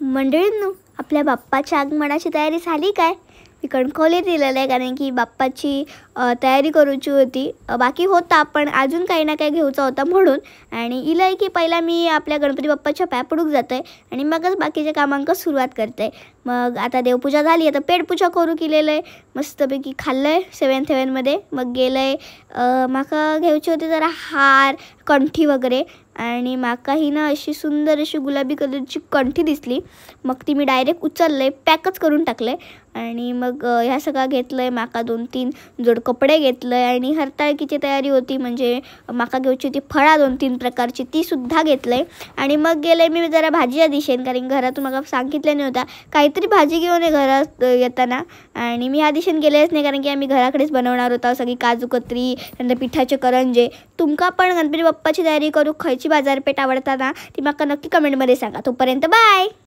मंडळींनो, आपल्या बाप्पाच्या आगमनाची तयारी झाली काय? मी कणकवलीत दिलेलं आहे कारण की बाप्पाची तयारी करूची होती. बाकी होता पण अजून काही ना काही घेऊचा होता म्हणून. आणि इलंय की पहिला मी आपल्या गणपती बाप्पाच्या पाया पडूक जाते आणि मगच बाकीच्या कामांक सुरुवात करते. मग आता देवपूजा झाली, आता पेटपूजा करू केलेलं आहे. मस्तपैकी खाल्लं आहे 7th हेवनमध्ये. मग गेलं आहे माका घ्यायची होती जरा हार, कंठी वगैरे. आणि माका ही ना अशी सुंदर अशी गुलाबी कलरची कंठी दिसली. मग ती मी डायरेक्ट उचलले, पॅकच करून टाकले. आणि मग ह्या सगळं घेतलं आहे. माका 2-3 जोड कपडे घेतलं आहे आणि हरताळकीची तयारी होती म्हणजे माका घ्यायची होती फळा 2-3 प्रकारची, तीसुद्धा घेतलं आहे. आणि मग गेलं आहे मी जरा भाजीच्या दिशेन कारण घरातून मला सांगितलं नाही होता काहीतरी भाजी घेऊन ये घरात येताना. आणि मी ह्या दिशेने गेलेच नाही कारण की आम्ही घराकडेच बनवणार होता सगळी काजू कतरी, नंतर पिठाचे करंजे. तुमका पण गणपती बाप्पाची तयारी करू खयची बाजारपेठ आवडता ना ती माका नक्की कमेंटमध्ये सांगा. तोपर्यंत बाय.